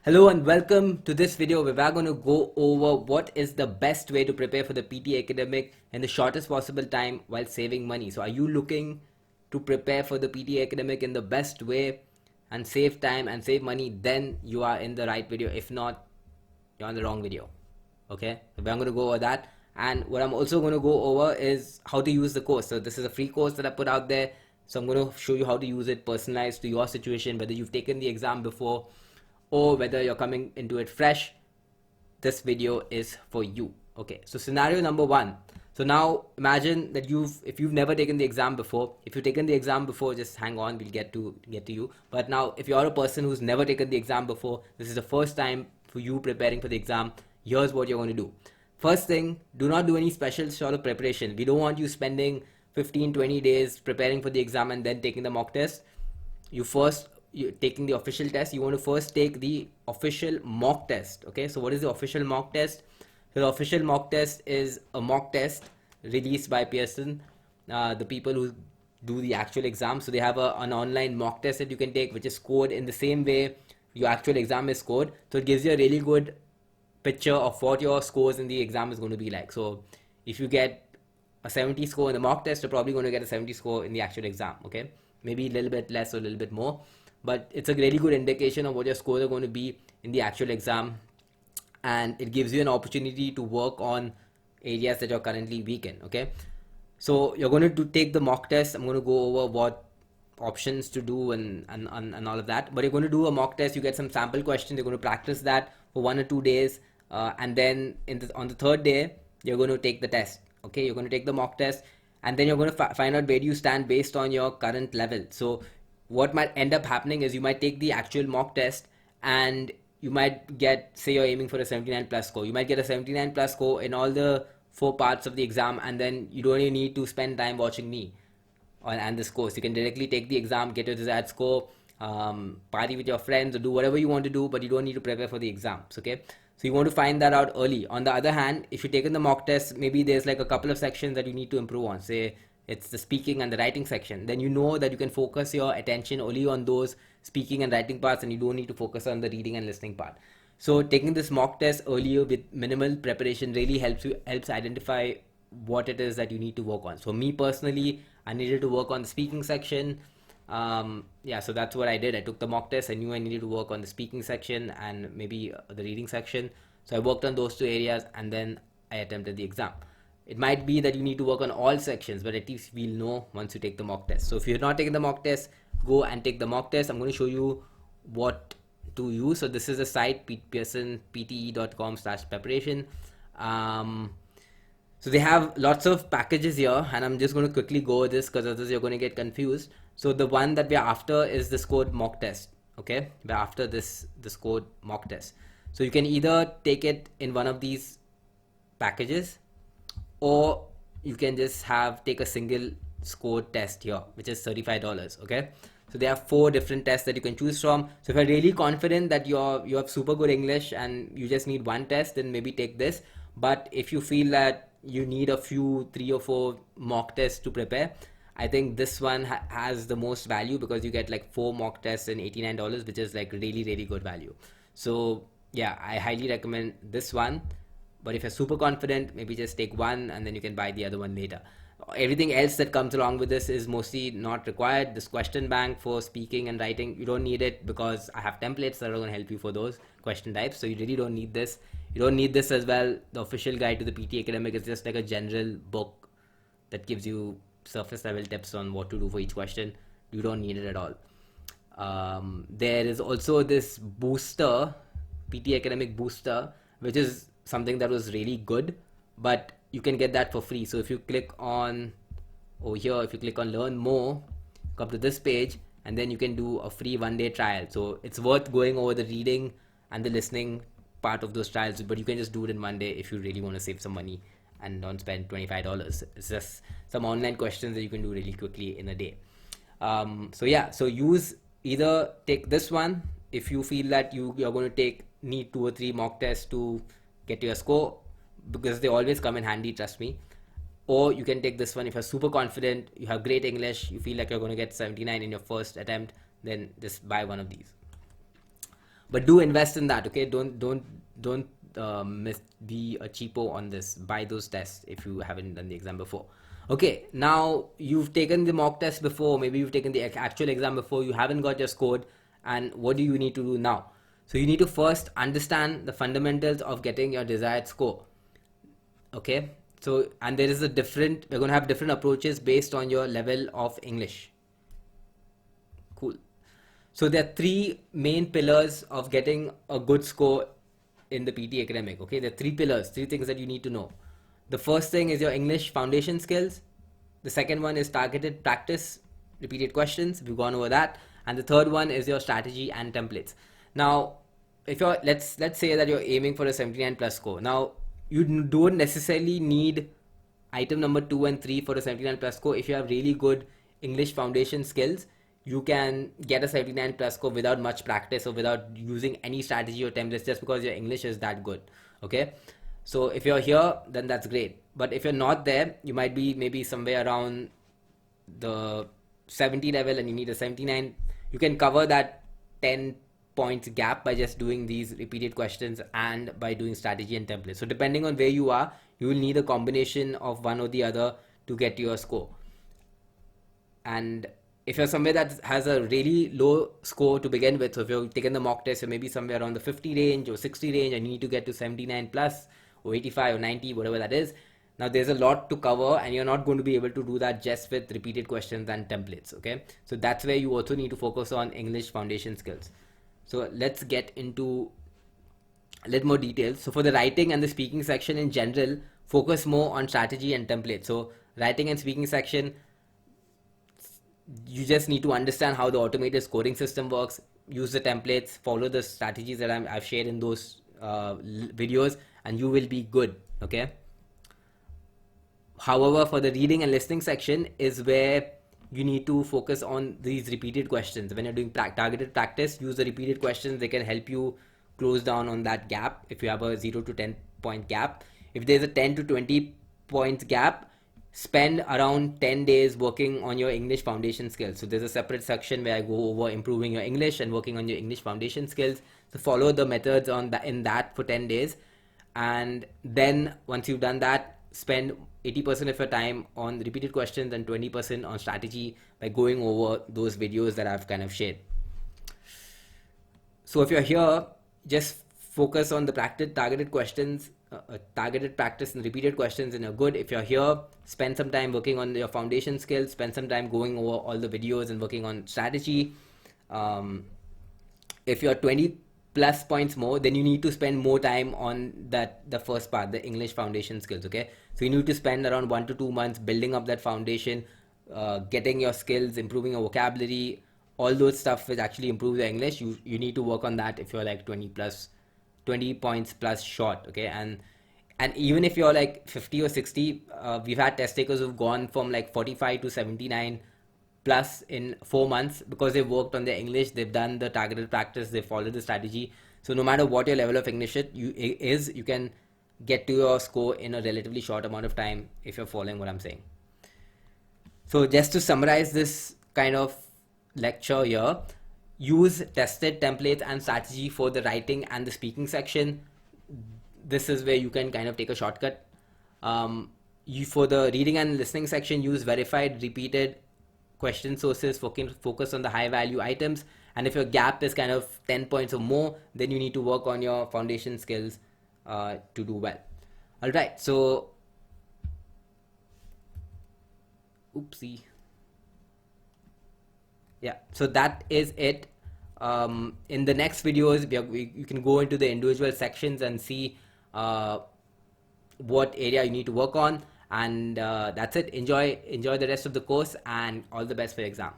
Hello and welcome to this video where we're going to go over what is the best way to prepare for the PTE Academic in the shortest possible time while saving money. So are you looking to prepare for the PTE Academic in the best way and save time and save money? Then you are in the right video. If not, you're on the wrong video. Okay, so I'm going to go over that, and what I'm also going to go over is how to use the course. So this is a free course that I put out there, so I'm going to show you how to use it personalized to your situation, whether you've taken the exam before or whether you're coming into it fresh. This video is for you. Okay, so scenario number one. So now imagine that if you've never taken the exam before. If you've taken the exam before, just hang on, we'll get to you. But now if you're a person who's never taken the exam before, this is the first time for you preparing for the exam. Here's what you're going to do. First thing, do not do any special sort of preparation. We don't want you spending 15-20 days preparing for the exam and then taking the mock test. You're taking the official test. You want to first take the official mock test. Okay, so what is the official mock test? So the official mock test is a mock test released by Pearson, the people who do the actual exam. So they have an online mock test that you can take, which is scored in the same way your actual exam is scored. So it gives you a really good picture of what your scores in the exam is going to be like. So if you get a 70 score in the mock test, you're probably going to get a 70 score in the actual exam. Okay, maybe a little bit less or a little bit more, but it's a really good indication of what your scores are going to be in the actual exam, and it gives you an opportunity to work on areas that you're currently weak in. Okay, so you're going to take the mock test. I'm going to go over what options to do and all of that, but you're going to do a mock test. You get some sample questions. You're going to practice that for 1 or 2 days, and then on the third day you're going to take the test. Okay, you're going to take the mock test, and then you're going to find out where do you stand based on your current level. So what might end up happening is you might take the actual mock test and you might get, say you're aiming for a 79 plus score, you might get a 79 plus score in all the 4 parts of the exam, and then you don't even need to spend time watching me and this course. You can directly take the exam, get your desired score, party with your friends, or do whatever you want to do, but you don't need to prepare for the exams. Okay, so you want to find that out early. On the other hand, if you've taken the mock test, maybe there's like a couple of sections that you need to improve on, say it's the speaking and the writing section, then you know that you can focus your attention only on those speaking and writing parts, and you don't need to focus on the reading and listening part. So taking this mock test earlier with minimal preparation really helps identify what it is that you need to work on. So me personally, I needed to work on the speaking section. Yeah, so that's what I did. I took the mock test. I knew I needed to work on the speaking section and maybe the reading section. So I worked on those 2 areas, and then I attempted the exam. It might be that you need to work on all sections, but at least we'll know once you take the mock test. So if you're not taking the mock test, go and take the mock test. I'm going to show you what to use. So this is a site, pearsonpte.com/preparation. So they have lots of packages here, and I'm just going to quickly go over this because others you're going to get confused. So the one that we're after is the scored mock test. Okay, we're after the scored mock test. So you can either take it in one of these packages, or you can just take a single scored test here, which is $35. Okay, so there are 4 different tests that you can choose from. So if you're really confident that you have super good English and you just need one test, then maybe take this. But if you feel that you need a few 3 or 4 mock tests to prepare, I think this one has the most value, because you get like 4 mock tests and $89, which is like really good value. So yeah, I highly recommend this one. But if you're super confident, maybe just take one and then you can buy the other one later. Everything else that comes along with this is mostly not required. This question bank for speaking and writing, you don't need it, because I have templates that are going to help you for those question types. So you really don't need this. You don't need this as well. The official guide to the PTE Academic is just like a general book that gives you surface level tips on what to do for each question. You don't need it at all. There is also this booster, PTE Academic booster, which is something that was really good, but you can get that for free. So if you click on over here, if you click on learn more, come to this page, and then you can do a free 1-day trial. So it's worth going over the reading and the listening part of those trials, but you can just do it in 1 day if you really want to save some money and don't spend $25. It's just some online questions that you can do really quickly in a day. So yeah, so either take this one if you feel that you're going to need 2 or 3 mock tests to get your score, because they always come in handy, trust me. Or you can take this one if you're super confident, you have great English, you feel like you're going to get 79 in your first attempt, then just buy one of these. but do invest in that. Okay, don't be a cheapo on this. Buy those tests if you haven't done the exam before. Okay, now you've taken the mock test before, maybe you've taken the actual exam before, you haven't got your score, and what do you need to do now? So you need to first understand the fundamentals of getting your desired score. Okay, so and there is a different, we're going to have different approaches based on your level of English. Cool. So there are three main pillars of getting a good score in the PTE Academic. Okay, there are three pillars, three things that you need to know. The first thing is your English foundation skills. The second one is targeted practice, repeated questions. We've gone over that. And the third one is your strategy and templates. Now, if you're let's say that you're aiming for a 79 plus score. Now, you don't necessarily need item number 2 and 3 for a 79 plus score. If you have really good English foundation skills, you can get a 79 plus score without much practice or without using any strategy or templates, just because your English is that good. Okay, so if you're here, then that's great. But if you're not there, you might be maybe somewhere around the 70 level and you need a 79. You can cover that 10 points gap by just doing these repeated questions and by doing strategy and templates. So depending on where you are, you will need a combination of one or the other to get your score. And if you're somewhere that has a really low score to begin with, so if you're taking the mock test, so maybe somewhere around the 50 range or 60 range, and you need to get to 79 plus or 85 or 90, whatever that is. Now there's a lot to cover, and you're not going to be able to do that just with repeated questions and templates. Okay, so that's where you also need to focus on English foundation skills. So let's get into a little more details. So for the writing and the speaking section in general, focus more on strategy and templates. So writing and speaking section, you just need to understand how the automated scoring system works, use the templates, follow the strategies that I've shared in those videos, and you will be good. Okay. However, for the reading and listening section is where you need to focus on these repeated questions. When you're doing targeted practice, use the repeated questions. They can help you close down on that gap. If you have a 0 to 10 point gap, if there's a 10 to 20 points gap, spend around 10 days working on your English foundation skills. So there's a separate section where I go over improving your English and working on your English foundation skills. So follow the methods on that in that for 10 days. And then once you've done that, spend 80% of your time on repeated questions and 20% on strategy by going over those videos that I've kind of shared. So if you're here, just focus on the targeted questions, targeted practice and repeated questions, and you're good. If you're here, spend some time working on your foundation skills, spend some time going over all the videos and working on strategy. If you're 20 plus points more, then you need to spend more time on the first part, the English foundation skills. Okay, so you need to spend around 1 to 2 months building up that foundation, getting your skills, improving your vocabulary, all those stuff which actually improve your English. You need to work on that if you're like 20 points plus short. Okay, and even if you're like 50 or 60, we've had test takers who've gone from like 45 to 79 plus in 4 months because they've worked on their English, they've done the targeted practice, they followed the strategy. So no matter what your level of English is, you can get to your score in a relatively short amount of time if you're following what I'm saying. So just to summarize this kind of lecture here, use tested templates and strategy for the writing and the speaking section. This is where you can kind of take a shortcut. For the reading and listening section, use verified, repeated question sources, focus on the high value items. And if your gap is kind of 10 points or more, then you need to work on your foundation skills to do well. All right, so oopsie. Yeah, so that is it. In the next videos, you can go into the individual sections and see what area you need to work on. And that's it. Enjoy the rest of the course, and all the best for your exam.